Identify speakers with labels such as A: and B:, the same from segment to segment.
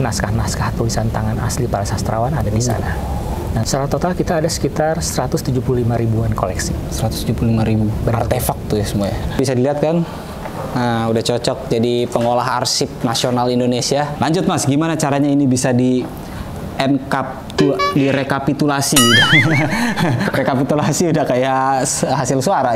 A: naskah-naskah tulisan tangan asli para sastrawan ada di sana. Nah, secara total kita ada sekitar 175 ribuan koleksi.
B: 175 ribu artefak tuh ya semua ya. Bisa dilihat kan? Nah, udah cocok jadi pengolah arsip nasional Indonesia. Lanjut Mas, gimana caranya ini bisa direkapitulasi? Rekapitulasi udah kayak hasil suara.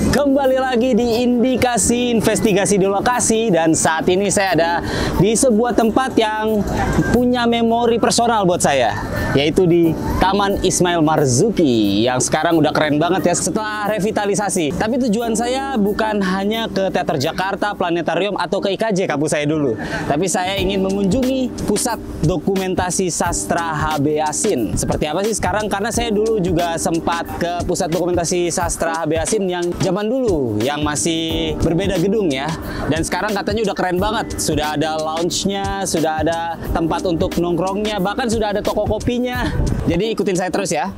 B: Kembali lagi di Indikasi Investigasi di Lokasi, dan saat ini saya ada di sebuah tempat yang punya memori personal buat saya, yaitu di Taman Ismail Marzuki yang sekarang udah keren banget ya setelah revitalisasi. Tapi tujuan saya bukan hanya ke Teater Jakarta, Planetarium, atau ke IKJ kampus saya dulu. Tapi saya ingin mengunjungi Pusat Dokumentasi Sastra HB Yasin. Seperti apa sih sekarang? Karena saya dulu juga sempat ke Pusat Dokumentasi Sastra HB Yasin yang zaman dulu, yang masih berbeda gedung ya. Dan sekarang katanya udah keren banget. Sudah ada lounge-nya, sudah ada tempat untuk nongkrongnya, bahkan sudah ada toko kopinya. Jadi ikutin saya terus ya.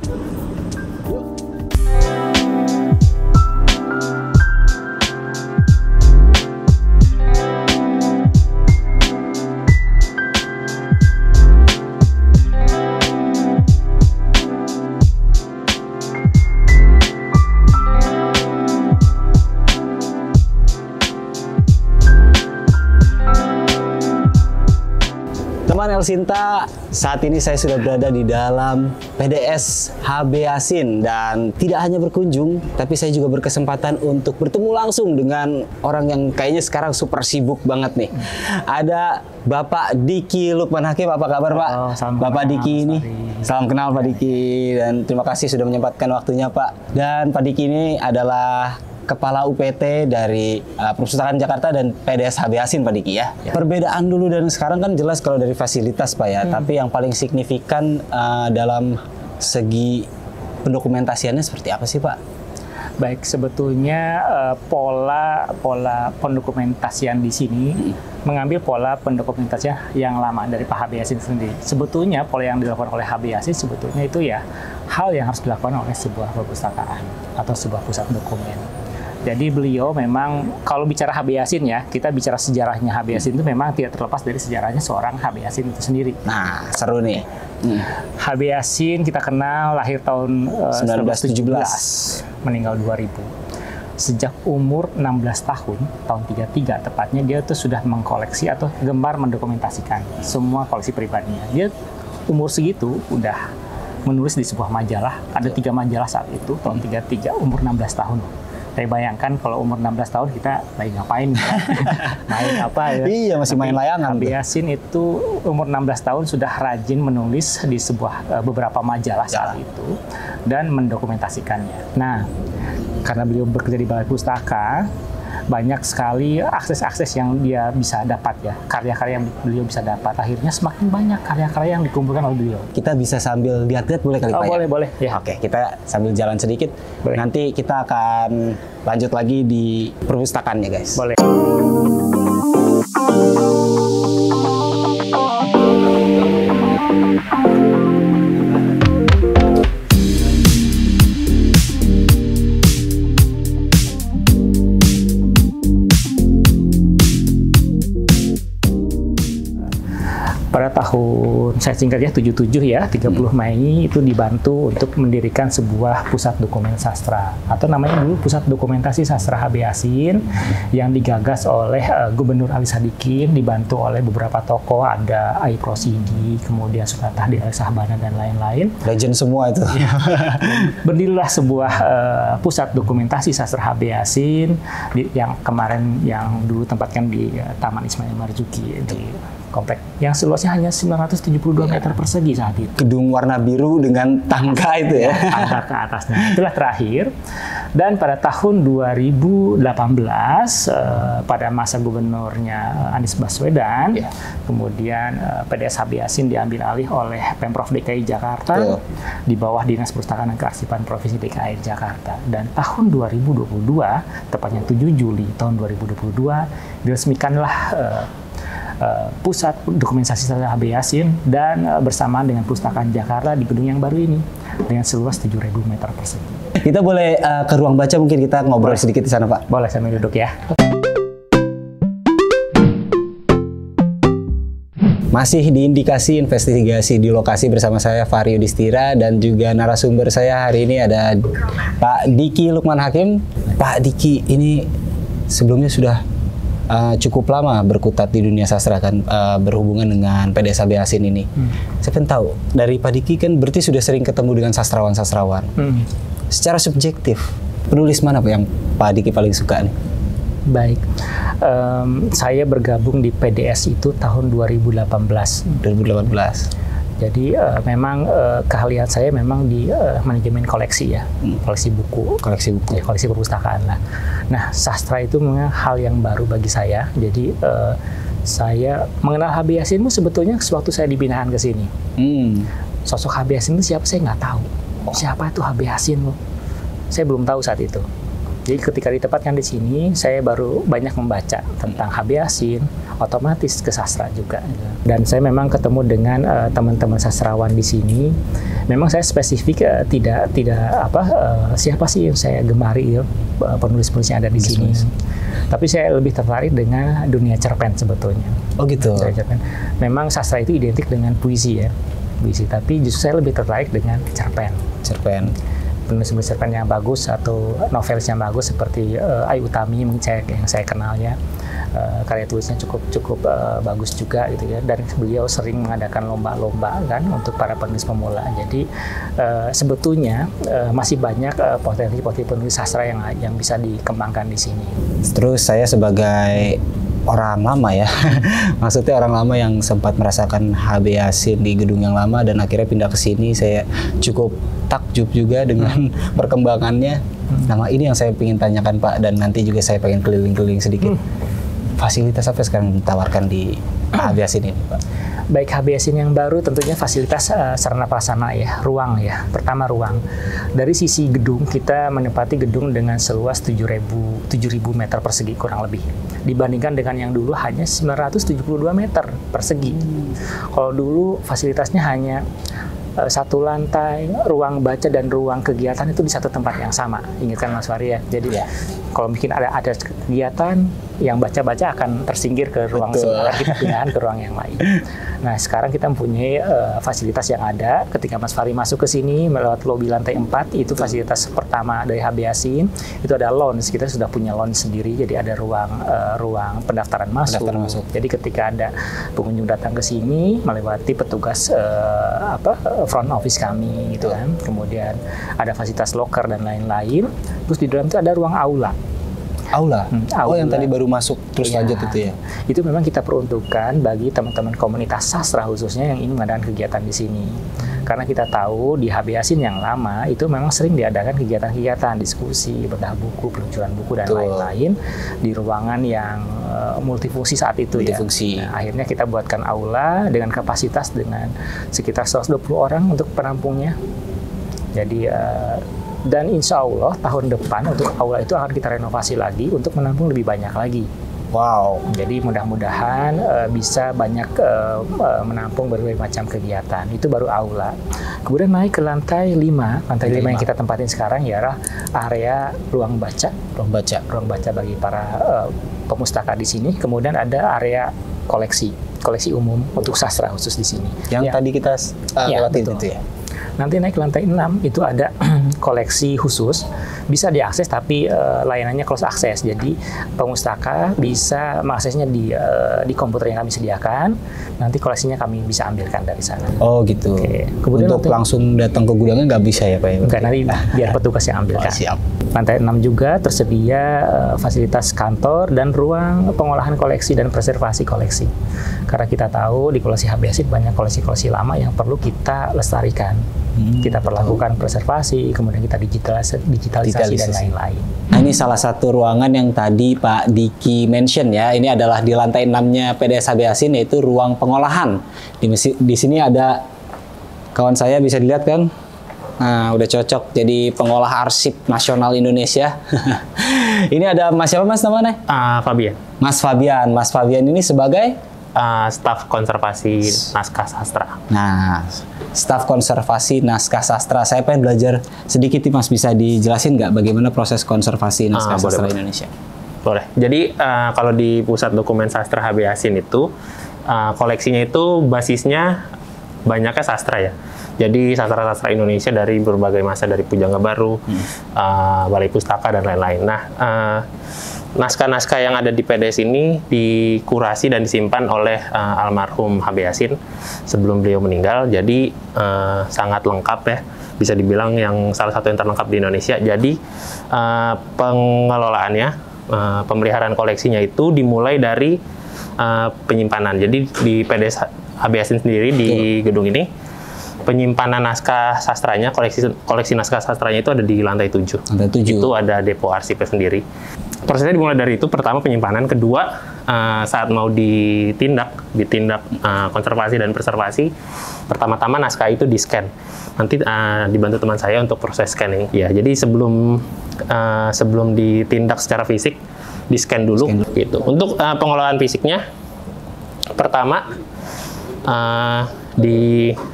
B: Teman Elsinta, saat ini saya sudah berada di dalam PDS HB Yasin, dan tidak hanya berkunjung, tapi saya juga berkesempatan untuk bertemu langsung dengan orang yang kayaknya sekarang super sibuk banget nih. Ada Bapak Diki Lukman Hakim. Apa kabar Pak? Bapak Diki ini, salam kenal Pak Diki, dan terima kasih sudah menyempatkan waktunya Pak. Dan Pak Diki ini adalah Kepala UPT dari Perpustakaan Jakarta dan PDS HB Yasin Pak Diki ya. Perbedaan dulu dan sekarang kan jelas kalau dari fasilitas Pak ya, tapi yang paling signifikan dalam segi pendokumentasiannya seperti apa sih Pak?
A: Baik, sebetulnya pola pendokumentasian di sini mengambil pola pendokumentasian yang lama dari Pak HB Yasin sendiri. Sebetulnya pola yang dilakukan oleh HB Yasin sebetulnya itu ya hal yang harus dilakukan oleh sebuah perpustakaan atau sebuah pusat dokumen. Jadi beliau memang, kalau bicara HB Yasin ya, kita bicara sejarahnya HB Yasin itu memang tidak terlepas dari sejarahnya seorang HB Yasin itu sendiri.
B: Nah, seru nih.
A: HB Yasin kita kenal lahir tahun 1917, meninggal 2000. Sejak umur 16 tahun, tahun 33 tepatnya, dia tuh sudah mengkoleksi atau gemar mendokumentasikan semua koleksi pribadinya. Dia umur segitu udah menulis di sebuah majalah, ada 3 majalah saat itu, tahun 33, umur 16 tahun. Saya bayangkan kalau umur 16 tahun kita lagi ngapain, main apa ya?
B: Iya, masih main layangan.
A: HB Yasin itu umur 16 tahun sudah rajin menulis di sebuah beberapa majalah saat itu dan mendokumentasikannya. Nah, karena beliau bekerja di Balai Pustaka, banyak sekali akses-akses yang dia bisa dapat ya, karya-karya yang beliau bisa dapat. Akhirnya semakin banyak karya-karya yang dikumpulkan oleh beliau. Kita bisa sambil lihat-lihat boleh kali Pak? Boleh, boleh. Ya.
B: Oke, kita sambil jalan sedikit.
A: Boleh.
B: Nanti kita akan lanjut lagi di perpustakaannya guys.
A: Boleh. Pada tahun, saya singkat ya, 77 ya, 30 Mei itu dibantu untuk mendirikan sebuah pusat dokumen sastra, atau namanya dulu Pusat Dokumentasi Sastra HB Yasin, yang digagas oleh Gubernur Ali Sadikin, dibantu oleh beberapa tokoh, ada Aib Rosidi, kemudian Sunatah Deli Sahbana, dan lain-lain.
B: Legend semua itu.
A: Berdirilah sebuah Pusat Dokumentasi Sastra HB Yasin, yang kemarin, yang dulu tempatkan di Taman Ismail Marzuki, di komplek yang seluasnya hanya 972 meter persegi saat itu.
B: Gedung warna biru dengan tangga itu ya.
A: Tangga ke atasnya. Itulah terakhir. Dan pada tahun 2018, pada masa gubernurnya Anies Baswedan, kemudian PDS HB Yasin diambil alih oleh Pemprov DKI Jakarta, di bawah Dinas Perpustakaan dan Kearsipan Provinsi DKI Jakarta. Dan tahun 2022, tepatnya 7 Juli tahun 2022, diresmikanlah Pusat Dokumentasi Sastra HB Yasin dan bersamaan dengan Perpustakaan Jakarta di gedung yang baru ini dengan seluas 7.000 meter persegi.
B: Kita boleh ke ruang baca, mungkin kita ngobrol sedikit di sana, Pak?
A: Boleh, sambil duduk ya.
B: Masih di Indikasi Investigasi di Lokasi bersama saya Fahri Yudhistira, dan juga narasumber saya hari ini ada Pak Diki Lukman Hakim. Pak Diki ini sebelumnya sudah cukup lama berkutat di dunia sastra kan, berhubungan dengan PDS HB Yasin ini. Saya pengen tahu dari Pak Diki kan berarti sudah sering ketemu dengan sastrawan-sastrawan. Secara subjektif, penulis mana yang Pak Diki paling suka nih?
A: Baik, saya bergabung di PDS itu tahun 2018. Jadi memang keahlian saya memang di manajemen koleksi ya, koleksi buku, ya, koleksi perpustakaan lah. Nah, sastra itu memang hal yang baru bagi saya. Jadi saya mengenal HB Yasin sebetulnya sewaktu saya dipindahkan ke sini. Sosok HB Yasin itu siapa saya nggak tahu. Siapa itu HB Yasin loh? Saya belum tahu saat itu. Jadi ketika ditempatkan di sini, saya baru banyak membaca tentang HB Yasin, otomatis ke sastra juga. Dan saya memang ketemu dengan teman-teman sastrawan di sini. Memang saya spesifik tidak siapa sih yang saya gemari ya, penulis-penulis yang ada di sini. Tapi saya lebih tertarik dengan dunia cerpen sebetulnya.
B: Oh gitu.
A: Cerpen. Memang sastra itu identik dengan puisi ya, puisi. Tapi justru saya lebih tertarik dengan cerpen. Penulis cerpen yang bagus atau novelis yang bagus seperti Ayu Utami yang saya kenal ya, karya tulisnya cukup bagus juga gitu ya, dan beliau sering mengadakan lomba-lomba kan untuk para penulis pemula. Jadi sebetulnya masih banyak potensi penulis sastra yang bisa dikembangkan di sini. Terus
B: saya sebagai orang lama ya, maksudnya orang lama yang sempat merasakan HB Yasin di gedung yang lama dan akhirnya pindah ke sini, saya cukup takjub juga dengan perkembangannya. Nah, ini yang saya ingin tanyakan Pak, dan nanti juga saya pengen keliling-keliling sedikit. Fasilitas apa sekarang ditawarkan di HB Yasin ini, Pak?
A: Baik, HB Yasin yang baru tentunya fasilitas sarana prasarana ya, ruang ya. Pertama ruang. Dari sisi gedung, kita menempati gedung dengan seluas 7.000 meter persegi kurang lebih. Dibandingkan dengan yang dulu hanya 972 meter persegi. Kalau dulu fasilitasnya hanya satu lantai, ruang baca dan ruang kegiatan itu di satu tempat yang sama. Ingatkan Mas Fahri ya. Jadi kalau mungkin ada kegiatan, yang baca-baca akan tersinggir ke ruang sebelah, kita pindahkan ke ruang yang lain. Nah, sekarang kita mempunyai fasilitas yang ada. Ketika Mas Fahri masuk ke sini melewat lobi lantai 4, itu fasilitas pertama dari HB Yasin. Itu ada lounge. Kita sudah punya lounge sendiri. Jadi ada ruang pendaftaran masuk. Jadi ketika ada pengunjung datang ke sini melewati petugas front office kami gitu kan. Kemudian ada fasilitas loker dan lain-lain. Terus di dalam itu ada ruang aula.
B: Aula. Oh, yang tadi baru masuk terus lanjut itu ya.
A: Itu memang kita peruntukkan bagi teman-teman komunitas sastra khususnya yang ingin mengadakan kegiatan di sini. Karena kita tahu di HB Yasin yang lama itu memang sering diadakan kegiatan-kegiatan diskusi, bedah buku, peluncuran buku dan lain-lain di ruangan yang multifungsi saat itu ya. Nah, akhirnya kita buatkan aula dengan kapasitas dengan sekitar 120 orang untuk penampungnya. Jadi dan insya Allah tahun depan untuk aula itu akan kita renovasi lagi untuk menampung lebih banyak lagi.
B: Wow.
A: Jadi mudah-mudahan bisa banyak menampung berbagai macam kegiatan. Itu baru aula. Kemudian naik ke lantai 5. Lantai 5 yang kita tempatin sekarang ya area ruang baca. Ruang baca bagi para pemustaka di sini. Kemudian ada area koleksi umum untuk sastra khusus di sini.
B: Yang tadi kita lewatin itu ya.
A: Nanti naik ke lantai 6 itu ada koleksi khusus, bisa diakses tapi layanannya close access. Jadi pemustaka bisa mengaksesnya di komputer yang kami sediakan. Nanti koleksinya kami bisa ambilkan dari sana.
B: Oh gitu. Kemudian untuk langsung datang ke gudangnya nggak bisa ya Pak?
A: Enggak, nanti biar petugas yang ambilkan.
B: Siap.
A: Lantai 6 juga tersedia fasilitas kantor dan ruang pengolahan koleksi dan preservasi koleksi. Karena kita tahu di koleksi HB Yasin banyak koleksi-koleksi lama yang perlu kita lestarikan. Kita perlakukan preservasi, kemudian kita digitalisasi dan lain-lain.
B: Nah, ini salah satu ruangan yang tadi Pak Diki mention ya. Ini adalah di lantai 6-nya PDS HB Yasin, yaitu ruang pengolahan. Di sini ada kawan saya, bisa dilihat kan? Nah, udah cocok jadi pengolah arsip nasional Indonesia. Ini ada Mas siapa Mas namanya?
A: Fabian.
B: Mas Fabian ini sebagai
C: staf konservasi naskah sastra.
B: Nah, staf konservasi naskah sastra. Saya pengen belajar sedikit nih Mas, bisa dijelasin nggak bagaimana proses konservasi naskah sastra Indonesia?
C: Boleh. Jadi kalau di Pusat Dokumen Sastra HB Yasin itu koleksinya itu basisnya banyaknya sastra ya. Jadi sastra-sastra Indonesia dari berbagai masa, dari Pujangga Baru, Balai Pustaka dan lain-lain. Nah, naskah-naskah yang ada di PDS ini dikurasi dan disimpan oleh almarhum HB Yasin sebelum beliau meninggal. Jadi sangat lengkap ya. Bisa dibilang yang salah satu yang terlengkap di Indonesia. Jadi pengelolaannya, pemeliharaan koleksinya itu dimulai dari penyimpanan. Jadi di PDS HB Yasin sendiri di gedung ini, penyimpanan naskah sastranya, koleksi naskah sastranya itu ada di lantai 7.
B: Lantai 7.
C: Itu ada depo arsipnya sendiri. Prosesnya dimulai dari itu, pertama penyimpanan, kedua saat mau ditindak konservasi dan preservasi, pertama-tama naskah itu di-scan. Nanti dibantu teman saya untuk proses scanning. Ya, jadi sebelum ditindak secara fisik, di-scan dulu. Gitu. Untuk pengelolaan fisiknya, pertama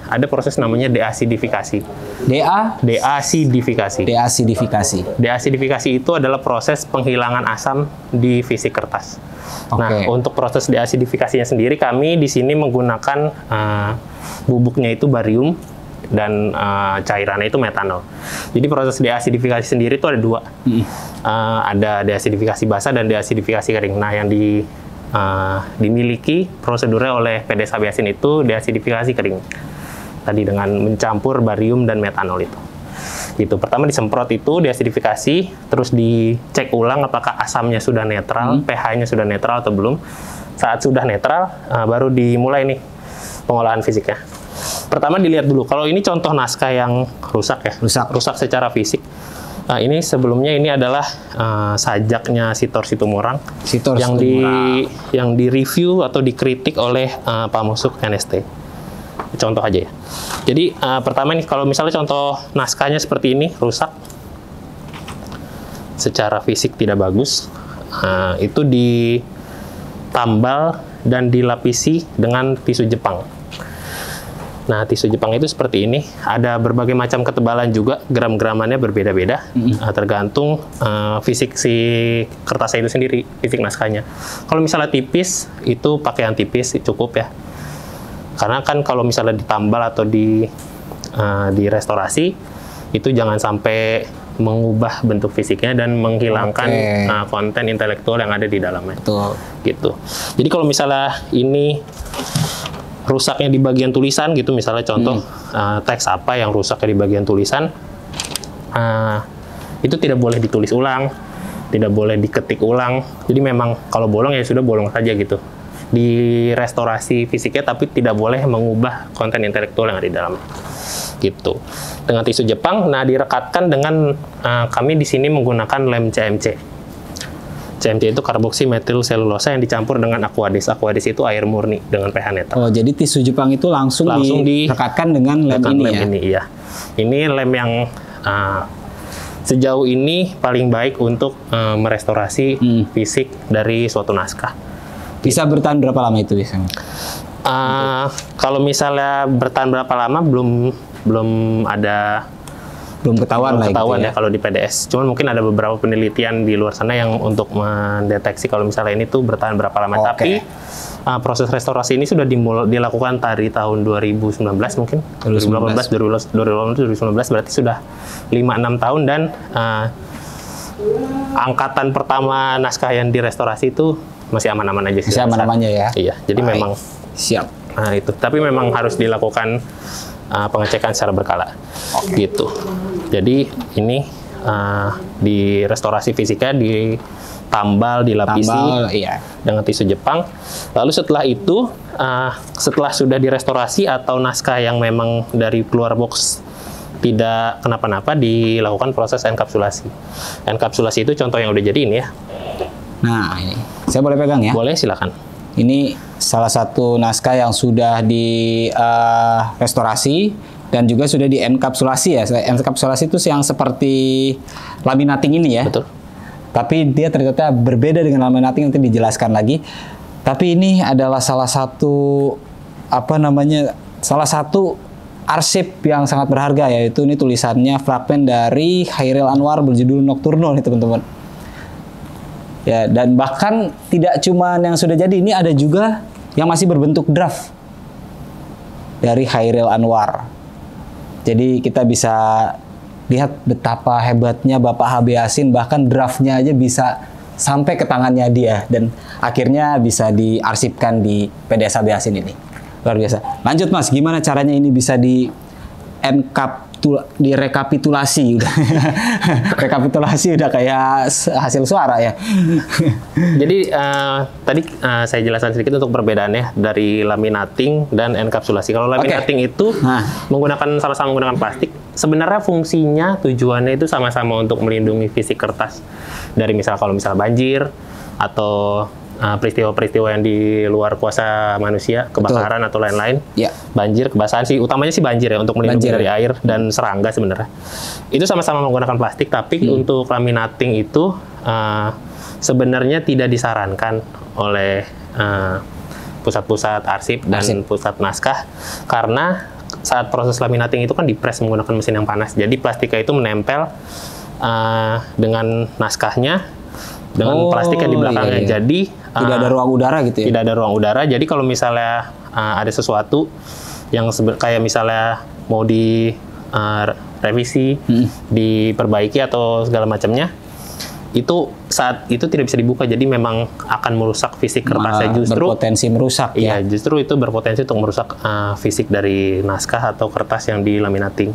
C: ada proses namanya deasidifikasi. Deasidifikasi. Deasidifikasi itu adalah proses penghilangan asam di fisik kertas. Nah, untuk proses deasidifikasinya sendiri, kami di sini menggunakan bubuknya itu barium dan cairannya itu metanol. Jadi proses deasidifikasi sendiri itu ada dua. Ada deasidifikasi basah dan deasidifikasi kering. Nah, yang dimiliki prosedurnya oleh PDS HB Yasin itu deasidifikasi kering. Tadi dengan mencampur barium dan metanol itu. Gitu. Pertama disemprot itu deasidifikasi, terus dicek ulang apakah asamnya sudah netral, pH-nya sudah netral atau belum. Saat sudah netral, baru dimulai nih pengolahan fisiknya. Pertama dilihat dulu, kalau ini contoh naskah yang rusak ya, rusak secara fisik. Ini sebelumnya ini adalah sajaknya Sitor Situmorang yang direview atau dikritik oleh Pak Musuk NST. Contoh aja ya. Jadi pertama nih, kalau misalnya contoh naskahnya seperti ini rusak, secara fisik tidak bagus, itu ditambal dan dilapisi dengan tisu Jepang. Nah, tisu Jepang itu seperti ini. Ada berbagai macam ketebalan juga, gram-gramannya berbeda-beda, tergantung fisik si kertasnya itu sendiri, fisik naskahnya. Kalau misalnya tipis, itu pakai yang tipis cukup ya. Karena kan kalau misalnya ditambal atau direstorasi, itu jangan sampai mengubah bentuk fisiknya dan menghilangkan konten intelektual yang ada di dalamnya.
B: Betul.
C: Gitu. Jadi kalau misalnya ini rusaknya di bagian tulisan gitu, misalnya contoh teks apa yang rusaknya di bagian tulisan, itu tidak boleh ditulis ulang, tidak boleh diketik ulang. Jadi memang kalau bolong ya sudah bolong saja gitu. Di restorasi fisiknya, tapi tidak boleh mengubah konten intelektual yang ada di dalamnya. Gitu. Dengan tisu Jepang, nah direkatkan dengan kami di sini menggunakan lem CMC. CMC itu karboksi metil selulosa yang dicampur dengan aquadis. Aquadis itu air murni dengan pH netral.
B: Oh, jadi tisu Jepang itu langsung direkatkan dengan lem ini ya?
C: Iya. Ini lem yang sejauh ini paling baik untuk merestorasi fisik dari suatu naskah.
B: Bisa bertahan berapa lama itu biasanya?
C: Kalau misalnya bertahan berapa lama belum ketahuan ya kalau di PDS. Cuman mungkin ada beberapa penelitian di luar sana yang untuk mendeteksi kalau misalnya ini tuh bertahan berapa lama. Tapi proses restorasi ini sudah dilakukan dari tahun 2019 mungkin. 2019 berarti sudah 5-6 tahun, dan angkatan pertama naskah yang direstorasi itu masih aman-aman aja sih.
B: Masih aman-aman ya.
C: Iya, jadi memang
B: siap.
C: Nah, itu. Tapi memang harus dilakukan pengecekan secara berkala. Gitu. Jadi ini di restorasi fisiknya ditambal, dilapisi dengan tisu Jepang. Lalu setelah itu, setelah sudah direstorasi atau naskah yang memang dari keluar box tidak kenapa-napa, dilakukan proses enkapsulasi. Enkapsulasi itu contoh yang udah jadi ini ya.
B: Nah, ini saya boleh pegang ya?
C: Boleh, silakan.
B: Ini salah satu naskah yang sudah di restorasi dan juga sudah di enkapsulasi ya. Enkapsulasi itu yang seperti laminating ini ya.
C: Betul.
B: Tapi dia ternyata berbeda dengan laminating, nanti dijelaskan lagi. Tapi ini adalah salah satu arsip yang sangat berharga, yaitu ini tulisannya fragmen dari Chairil Anwar berjudul Nocturno nih teman-teman. Ya, dan bahkan tidak cuma yang sudah jadi, ini ada juga yang masih berbentuk draft dari Chairil Anwar. Jadi kita bisa lihat betapa hebatnya Bapak HB Yassin, bahkan draftnya aja bisa sampai ke tangannya dia dan akhirnya bisa diarsipkan di PDS HB Yassin ini. Luar biasa. Lanjut Mas, gimana caranya ini bisa direkapitulasi udah. Rekapitulasi udah kayak hasil suara ya.
C: Jadi tadi saya jelaskan sedikit untuk perbedaannya dari laminating dan enkapsulasi. Kalau laminating itu sama-sama menggunakan plastik. Sebenarnya fungsinya, tujuannya itu sama-sama untuk melindungi fisik kertas dari kalau misal banjir atau peristiwa-peristiwa yang di luar kuasa manusia, kebakaran atau lain-lain, banjir, kebasahan sih, utamanya sih banjir ya, untuk melindungi dari air dan serangga sebenarnya. Itu sama-sama menggunakan plastik, tapi untuk laminating itu sebenarnya tidak disarankan oleh pusat-pusat arsip dan pusat naskah, karena saat proses laminating itu kan dipres menggunakan mesin yang panas, jadi plastiknya itu menempel dengan naskahnya, dengan plastik yang di belakangnya. Jadi
B: tidak ada ruang udara gitu ya?
C: Tidak ada ruang udara. Jadi kalau misalnya ada sesuatu yang kayak misalnya mau di revisi, diperbaiki atau segala macamnya, itu saat itu tidak bisa dibuka. Jadi memang akan merusak fisik kertasnya, justru
B: berpotensi merusak.
C: Iya, justru itu berpotensi untuk merusak fisik dari naskah atau kertas yang dilaminating.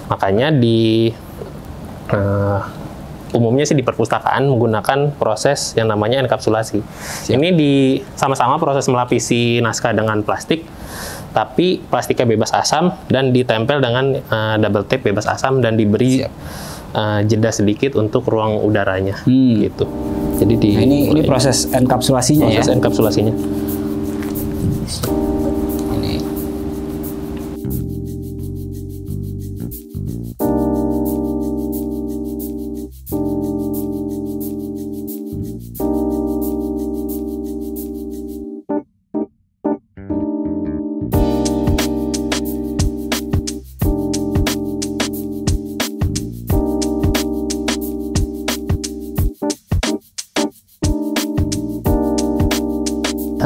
C: Makanya umumnya sih di perpustakaan menggunakan proses yang namanya enkapsulasi. Ini sama-sama proses melapisi naskah dengan plastik, tapi plastiknya bebas asam dan ditempel dengan double tape bebas asam dan diberi jeda sedikit untuk ruang udaranya, gitu. Jadi
B: ini proses enkapsulasinya ya?
C: Proses enkapsulasinya.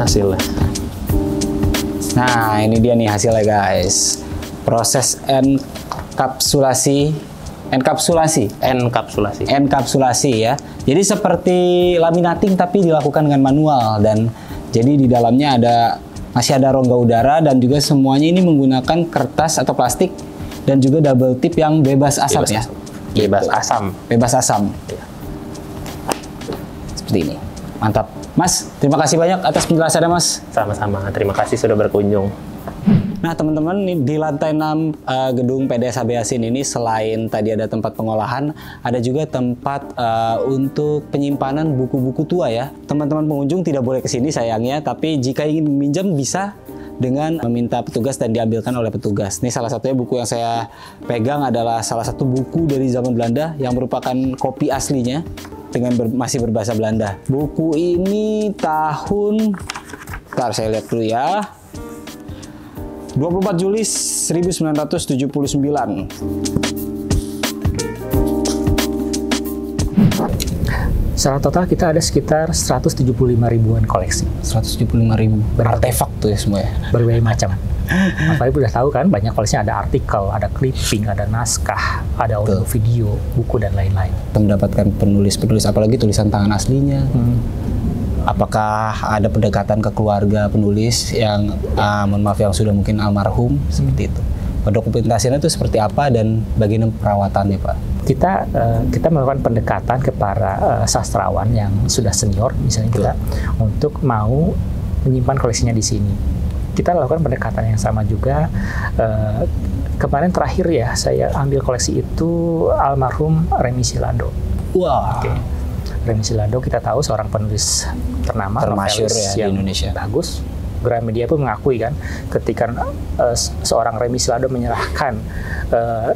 C: Hasilnya.
B: Nah, ini dia nih hasilnya guys. Proses enkapsulasi ya. Jadi seperti laminating tapi dilakukan dengan manual, dan jadi di dalamnya masih ada rongga udara, dan juga semuanya ini menggunakan kertas atau plastik dan juga double tip yang bebas asap ya.
C: Bebas asam.
B: Bebas asam. Seperti ini. Mantap. Mas, terima kasih banyak atas penjelasannya Mas.
C: Sama-sama, terima kasih sudah berkunjung.
B: Nah teman-teman, di lantai 6 gedung PDS HB Yassin ini, selain tadi ada tempat pengolahan, ada juga tempat untuk penyimpanan buku-buku tua ya. Teman-teman pengunjung tidak boleh kesini sayangnya, tapi jika ingin meminjam bisa dengan meminta petugas dan diambilkan oleh petugas. Ini salah satunya buku yang saya pegang adalah salah satu buku dari zaman Belanda yang merupakan kopi aslinya dengan masih berbahasa Belanda. Buku ini tahun, ntar saya lihat dulu ya, 24 Juli 1979.
A: Secara total kita ada sekitar 175 ribuan koleksi.
B: 175 ribu artefak tuh ya semua ya?
A: Berbagai macam. Apalagi udah tahu kan, banyak koleksinya, ada artikel, ada clipping, ada naskah, ada audio, video, buku, dan lain-lain.
B: Kita mendapatkan penulis-penulis, apalagi tulisan tangan aslinya. Apakah ada pendekatan ke keluarga penulis yang, mohon maaf, yang sudah mungkin almarhum, seperti itu. Dokumentasinya itu seperti apa dan bagaimana perawatannya, Pak?
A: Kita melakukan pendekatan ke para sastrawan yang sudah senior, misalnya kita, untuk mau menyimpan koleksinya di sini. Kita lakukan pendekatan yang sama juga. Kemarin terakhir ya, saya ambil koleksi itu almarhum Remy Silado.
B: Wah.
A: Okay. Remy Silado kita tahu seorang penulis ternama,
B: termasyhur ya di Indonesia.
A: Bagus. Gramedia pun mengakui kan, ketika seorang Remy Silado menyerahkan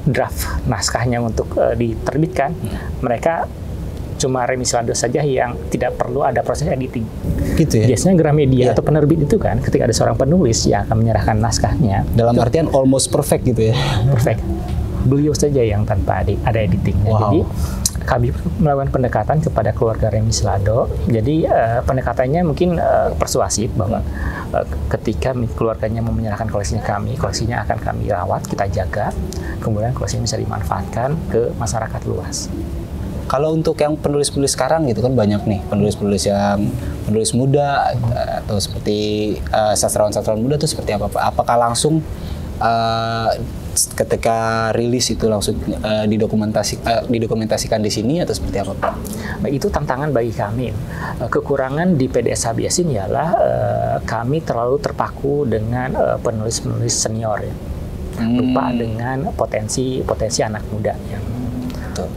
A: draft naskahnya untuk diterbitkan, mereka cuma Remy Silado saja yang tidak perlu ada proses editing.
B: Gitu ya.
A: Biasanya Gramedia atau penerbit itu kan ketika ada seorang penulis yang akan menyerahkan naskahnya.
B: Dalam artian almost perfect gitu ya.
A: Perfect. Beliau saja yang tanpa ada editing. Jadi kami melakukan pendekatan kepada keluarga Remy Silado. Jadi pendekatannya mungkin persuasif bahwa ketika keluarganya mau menyerahkan koleksinya akan kami rawat, kita jaga, kemudian koleksinya bisa dimanfaatkan ke masyarakat luas.
B: Kalau untuk yang penulis-penulis sekarang gitu kan banyak nih penulis-penulis yang penulis muda atau seperti sastrawan-sastrawan muda itu seperti apa Pak? Apakah langsung ketika rilis itu langsung didokumentasikan di sini atau seperti apa Pak?
A: Baik, itu tantangan bagi kami. Kekurangan di PDS HBS ini ialah kami terlalu terpaku dengan penulis-penulis senior ya. Lupa dengan potensi anak muda yang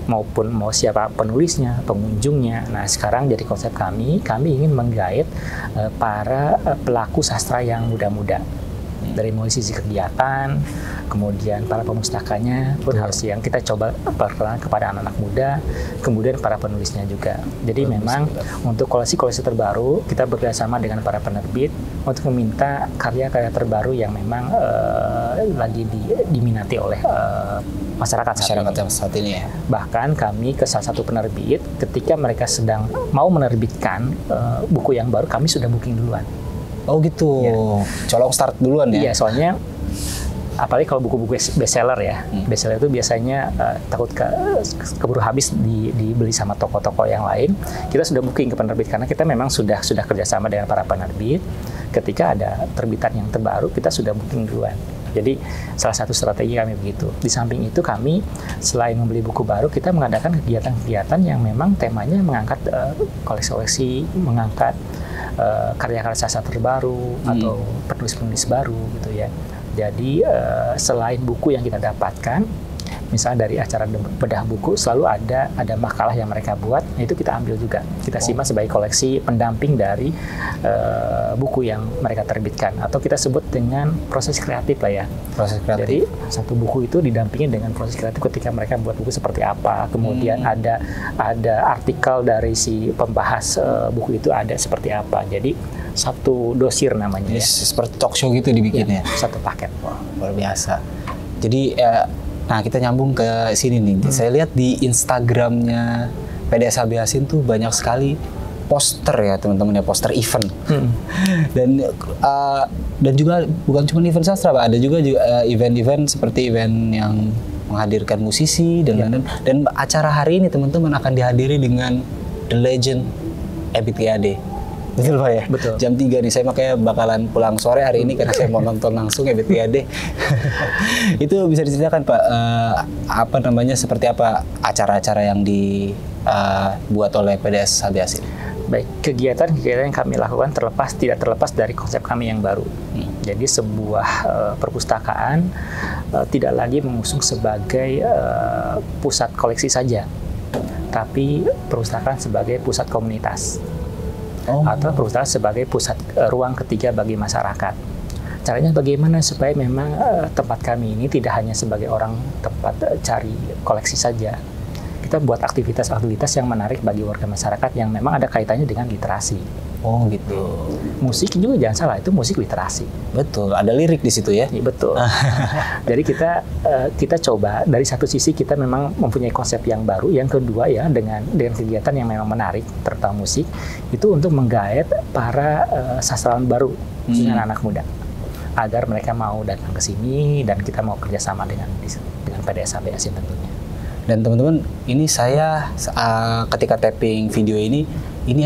A: maupun mau siapa penulisnya, pengunjungnya. Nah, sekarang jadi konsep kami ingin menggait para pelaku sastra yang muda-muda. Dari mulai sisi kegiatan, kemudian para pemustakanya pun harus yang kita coba perkenalkan kepada anak-anak muda, kemudian para penulisnya juga. Jadi memang untuk koleksi-koleksi terbaru, kita bekerjasama dengan para penerbit untuk meminta karya-karya terbaru yang memang lagi diminati oleh masyarakat
B: saat ini ya.
A: Bahkan kami ke salah satu penerbit, ketika mereka sedang mau menerbitkan buku yang baru, kami sudah booking duluan.
B: Oh gitu, colong start duluan ya?
A: Iya, soalnya apalagi kalau buku-buku bestseller ya, bestseller itu biasanya takut keburu habis dibeli sama toko-toko yang lain. Kita sudah booking ke penerbit karena kita memang sudah kerjasama dengan para penerbit. Ketika ada terbitan yang terbaru, kita sudah booking duluan. Jadi salah satu strategi kami begitu. Di samping itu kami selain membeli buku baru, kita mengadakan kegiatan-kegiatan yang memang temanya mengangkat koleksi-koleksi, mengangkat karya-karya sastra terbaru atau penulis-penulis baru gitu ya. Jadi selain buku yang kita dapatkan, misalnya dari acara bedah buku selalu ada makalah yang mereka buat, itu kita ambil juga, kita simak sebagai koleksi pendamping dari buku yang mereka terbitkan, atau kita sebut dengan proses kreatif lah ya. Proses kreatif. Jadi satu buku itu didampingi dengan proses kreatif ketika mereka buat buku seperti apa, kemudian ada artikel dari si pembahas buku itu ada seperti apa. Jadi satu dosir namanya ya.
B: Seperti talk show gitu dibikinnya.
A: Ya, satu paket.
B: Wah, luar biasa. Jadi nah, kita nyambung ke sini nih. Saya lihat di Instagramnya PDS HBS tuh banyak sekali poster ya teman-teman ya, poster event. Dan juga bukan cuma event sastra Pak, ada juga event-event seperti event yang menghadirkan musisi dan lain-lain. Dan acara hari ini teman-teman akan dihadiri dengan The Legend Ebit G.Ade. Betul Pak ya?
A: Betul.
B: Jam 3 nih, saya makanya bakalan pulang sore hari ini karena saya mau nonton langsung Ebit G.Ade. Itu bisa diceritakan Pak, seperti apa acara-acara yang dibuat oleh PDS HBS ini?
A: Baik, kegiatan-kegiatan yang kami lakukan tidak terlepas dari konsep kami yang baru. Jadi sebuah perpustakaan tidak lagi mengusung sebagai pusat koleksi saja, tapi perpustakaan sebagai pusat komunitas. Atau perpustakaan sebagai pusat ruang ketiga bagi masyarakat. Caranya bagaimana supaya memang tempat kami ini tidak hanya sebagai orang tempat cari koleksi saja. Kita buat aktivitas-aktivitas yang menarik bagi warga masyarakat yang memang ada kaitannya dengan literasi.
B: Oh gitu.
A: Musik juga jangan salah, itu musik literasi.
B: Betul, ada lirik di situ ya.
A: Betul. Jadi kita coba dari satu sisi kita memang mempunyai konsep yang baru, yang kedua ya dengan kegiatan yang memang menarik terutama musik itu untuk menggait para sastrawan baru dengan anak muda agar mereka mau datang ke sini dan kita mau kerjasama dengan PDS HBS tentunya.
B: Dan teman-teman, ini saya ketika tapping video ini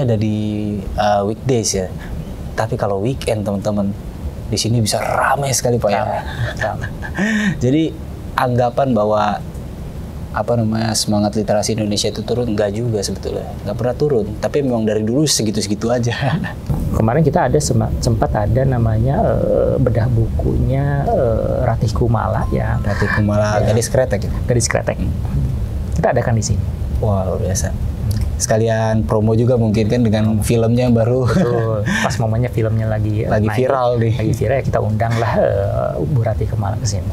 B: ada di weekdays ya. Tapi kalau weekend teman-teman, di sini bisa ramai sekali Pak ya. Jadi anggapan bahwa semangat literasi Indonesia itu turun, enggak juga sebetulnya. Enggak pernah turun, tapi memang dari dulu segitu-segitu aja.
A: Kemarin kita sempat ada namanya bedah bukunya Ratih Kumala ya.
B: Ratih Kumala, Gadis Kretek ya?
A: Gadis Kretek. Kita adakan di sini.
B: Wah, luar biasa. Sekalian promo juga mungkin kan dengan filmnya yang baru.
A: Betul. Pas momennya filmnya lagi
B: viral nih.
A: Lagi viral ya, kita undanglah Bu Ratih Kumala ke sini.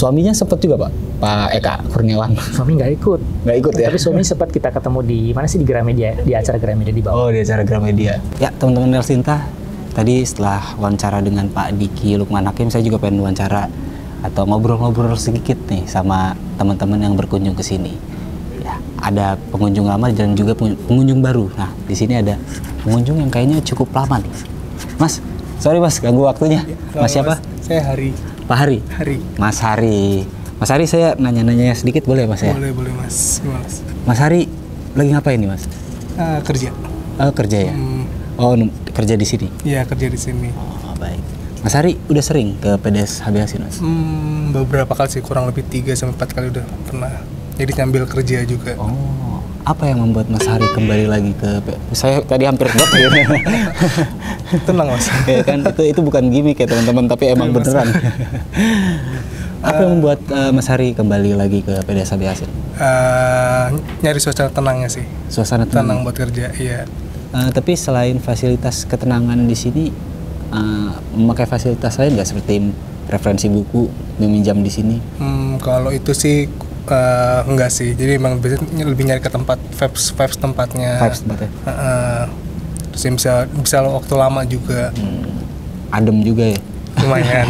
B: Suaminya sempat juga Pak Eka Kurniawan.
A: Suami nggak ikut.
B: Nggak ikut ya?
A: Tapi suami sempat kita ketemu di mana sih, di Gramedia, di acara Gramedia di bawah.
B: Oh, di acara Gramedia. Ya, teman-teman Relsinta, tadi setelah wawancara dengan Pak Diki Lukman Hakim, saya juga pengen wawancara atau ngobrol-ngobrol sedikit nih sama teman-teman yang berkunjung ke sini. Ya, ada pengunjung lama dan juga pengunjung baru. Nah, di sini ada pengunjung yang kayaknya cukup lama nih. Mas, sorry Mas, ganggu waktunya. Mas siapa?
D: Saya Hari.
B: Pak Hari. Mas Hari. Mas Hari, saya nanya-nanya sedikit boleh Mas ya?
D: Boleh Mas. Gimana, Mas?
B: Mas Hari lagi ngapain nih Mas?
D: Kerja.
B: Kerja ya? Oh, kerja di sini?
D: Iya, kerja di sini.
B: Oh, baik. Mas Hari udah sering ke PDS HB Yasin Mas?
D: Beberapa kali sih, kurang lebih 3-4 kali udah pernah. Jadi nyambil kerja juga.
B: Oh, apa yang membuat Mas Hari kembali lagi ke saya tadi hampir jawab ya.
D: Tenang Mas.
B: Ya kan, itu bukan gimmick ya teman-teman, tapi emang beneran. Apa yang membuat Mas Hari kembali lagi ke PDS HB Yasin?
D: Nyari suasana tenangnya sih.
B: Suasana tenang
D: buat kerja, iya.
B: Tapi selain fasilitas ketenangan di sini, memakai fasilitas lain nggak seperti referensi buku, meminjam di sini?
D: Kalau itu sih enggak sih. Jadi emang biasanya lebih nyari ke tempat vibes tempatnya.
B: Vibes tempatnya.
D: Terus bisa waktu lama juga.
B: Adem juga ya.
D: Lumayan.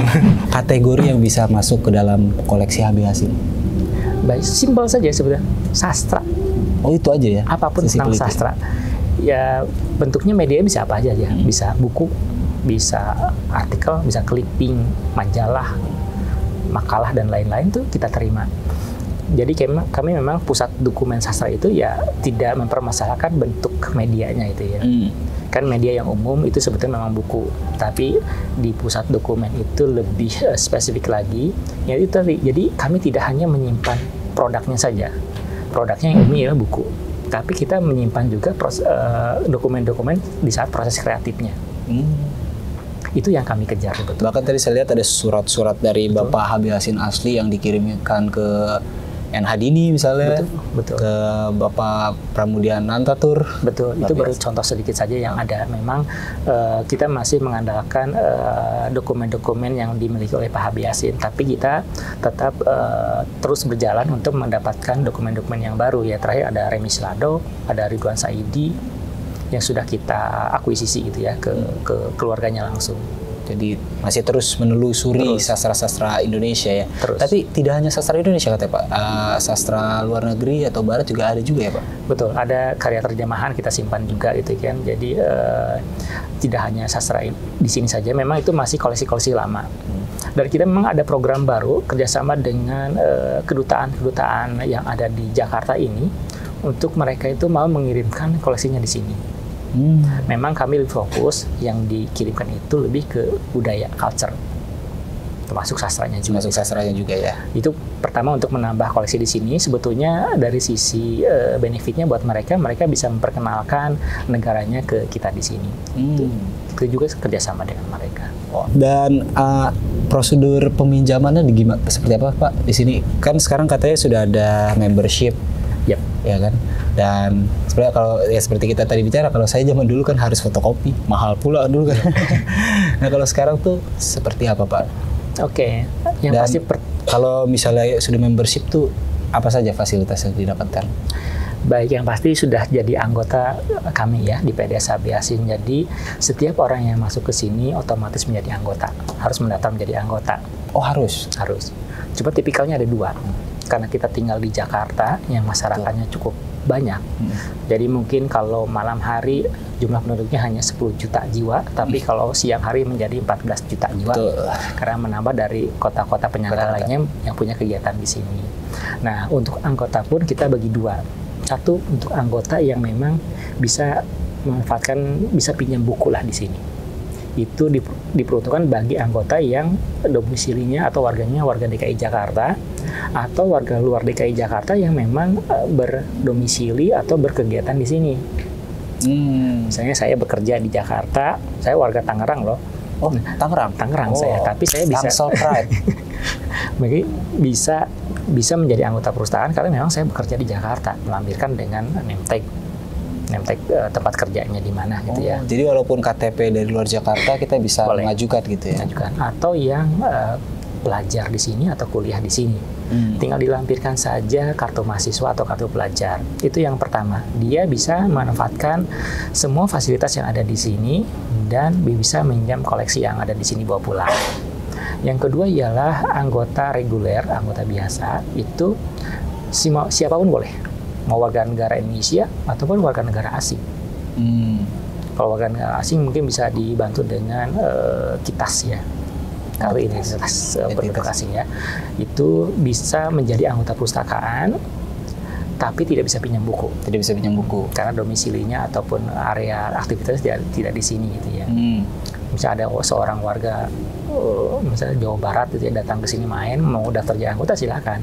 B: Kategori yang bisa masuk ke dalam koleksi HB Yasin?
A: Baik, simpel saja sebenarnya. Sastra.
B: Oh, itu aja ya?
A: Apapun tentang sastra. Ya, bentuknya media bisa apa aja ya. Bisa buku, bisa artikel, bisa clipping, majalah, makalah, dan lain-lain tuh kita terima. Jadi kami memang pusat dokumen sastra itu ya tidak mempermasalahkan bentuk medianya itu ya. Kan media yang umum itu sebetulnya memang buku, tapi di pusat dokumen itu lebih spesifik lagi. Ya itu tadi. Jadi kami tidak hanya menyimpan produknya saja. Produknya yang umum ya buku, tapi kita menyimpan juga dokumen-dokumen di saat proses kreatifnya. Itu yang kami kejar betul.
B: Bahkan tadi saya lihat ada surat-surat dari Bapak HB Yasin asli yang dikirimkan ke NH Dini misalnya,
A: betul.
B: Ke Bapak Pramudia Nantatur.
A: Betul, itu baru contoh sedikit saja yang ada. Memang kita masih mengandalkan dokumen-dokumen yang dimiliki oleh Pak HB Yasin, tapi kita tetap terus berjalan untuk mendapatkan dokumen-dokumen yang baru. Ya, terakhir ada Remi Silado, ada Ridwan Saidi yang sudah kita akuisisi gitu ya ke keluarganya langsung.
B: Jadi masih terus menelusuri sastra-sastra Indonesia ya. Tapi tidak hanya sastra Indonesia katanya Pak, sastra luar negeri atau barat juga ada juga ya Pak?
A: Betul, ada karya terjemahan kita simpan juga gitu kan. Jadi tidak hanya sastra di sini saja, memang itu masih koleksi-koleksi lama. Dan kita memang ada program baru kerjasama dengan kedutaan-kedutaan yang ada di Jakarta ini untuk mereka itu mau mengirimkan koleksinya di sini. Memang kami lebih fokus yang dikirimkan itu lebih ke budaya, culture, termasuk sastranya juga.
B: Termasuk sastranya juga ya.
A: Itu pertama untuk menambah koleksi di sini. Sebetulnya dari sisi benefitnya buat mereka bisa memperkenalkan negaranya ke kita di sini. Itu juga kerjasama dengan mereka.
B: Dan prosedur peminjamannya seperti apa Pak? Di sini kan sekarang katanya sudah ada membership.
A: Yep.
B: Ya kan, dan sebenarnya kalau ya seperti kita tadi bicara, kalau saya zaman dulu kan harus fotokopi, mahal pula dulu kan. Nah kalau sekarang tuh seperti apa Pak?
A: Oke, yang
B: dan
A: pasti
B: kalau misalnya sudah membership tuh apa saja fasilitas yang didapatkan?
A: Baik, yang pasti sudah jadi anggota kami ya di PDS HB Yasin. Jadi setiap orang yang masuk ke sini otomatis menjadi anggota, harus mendaftar menjadi anggota.
B: Oh harus?
A: Harus. Cuma tipikalnya ada dua. Karena kita tinggal di Jakarta yang masyarakatnya cukup banyak. Jadi mungkin kalau malam hari jumlah penduduknya hanya 10 juta jiwa, tapi kalau siang hari menjadi 14 juta jiwa. Karena menambah dari kota-kota penyangga lainnya yang punya kegiatan di sini. Nah, untuk anggota pun kita bagi dua. Satu untuk anggota yang memang bisa memanfaatkan, bisa pinjam buku lah di sini. Itu diperuntukkan bagi anggota yang domisilinya atau warganya warga DKI Jakarta atau warga luar DKI Jakarta yang memang berdomisili atau berkegiatan di sini. Misalnya saya bekerja di Jakarta, saya warga Tangerang loh.
B: Oh, Tangerang
A: saya, tapi saya bisa bisa menjadi anggota perusahaan karena memang saya bekerja di Jakarta, melampirkan dengan nemtek tempat kerjanya di mana gitu ya.
B: Jadi walaupun KTP dari luar Jakarta kita bisa mengajukan gitu ya.
A: Mengajukan. Atau yang pelajar di sini atau kuliah di sini. Tinggal dilampirkan saja kartu mahasiswa atau kartu pelajar. Itu yang pertama. Dia bisa memanfaatkan semua fasilitas yang ada di sini dan bisa meminjam koleksi yang ada di sini bawa pulang. Yang kedua ialah anggota reguler, anggota biasa, itu siapapun boleh. Mau warga negara Indonesia ataupun warga negara asing. Kalau warga negara asing mungkin bisa dibantu dengan KITAS ya. Kalau identitas penduduk asing ya, itu bisa menjadi anggota perpustakaan, tapi tidak bisa pinjam buku.
B: Tidak bisa pinjam buku
A: karena domisilinya ataupun area aktivitasnya tidak di sini gitu ya. Misalnya ada seorang warga, misalnya Jawa Barat gitu ya, datang ke sini main, mau daftar jadi anggota silakan.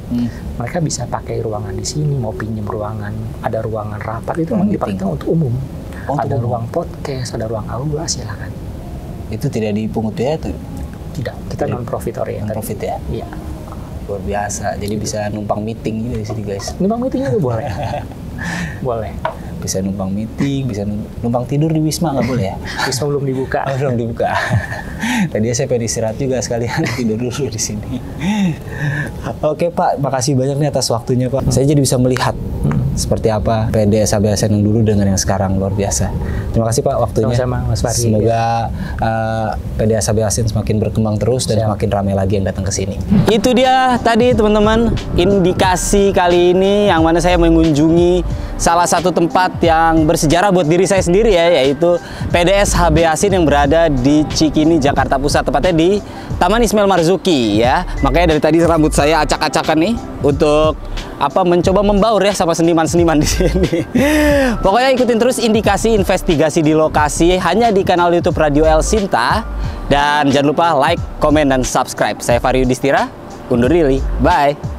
A: Mereka bisa pakai ruangan di sini, mau pinjam ruangan, ada ruangan rapat itu memang dipakai untuk umum. Ada ruang podcast, ada ruang aula, silakan.
B: Itu tidak dipungut biaya tuh?
A: Tidak, kita non-profit oriented.
B: Non-profit ya?
A: Iya.
B: Luar biasa, jadi bisa numpang meeting juga di sini guys.
A: Numpang meeting juga boleh. Boleh.
B: Bisa numpang meeting, bisa numpang tidur di Wisma nggak boleh ya?
A: Wisma belum dibuka.
B: Oh, belum dibuka. Tadi saya pengen istirahat juga sekalian tidur dulu di sini. Oke Pak, makasih banyak nih atas waktunya Pak. Saya jadi bisa melihat seperti apa PDS HBASN yang dulu dengan yang sekarang, luar biasa. Terima kasih Pak waktunya.
A: Sama-sama Mas Fahri.
B: Semoga PDS HBASN semakin berkembang terus dan semakin ramai lagi yang datang ke sini. Itu dia tadi teman-teman indikasi kali ini yang mana saya mengunjungi salah satu tempat yang bersejarah buat diri saya sendiri ya, yaitu PDS HBASN yang berada di Cikini, Jakarta Pusat, tepatnya di Taman Ismail Marzuki ya. Makanya dari tadi rambut saya acak-acakan nih untuk mencoba membaur ya sama seniman-seniman di sini. Pokoknya ikutin terus indikasi investigasi di lokasi hanya di kanal YouTube Radio El Sinta, dan jangan lupa like, komen, dan subscribe. Saya Fahri Yudhistira, undur diri. Bye.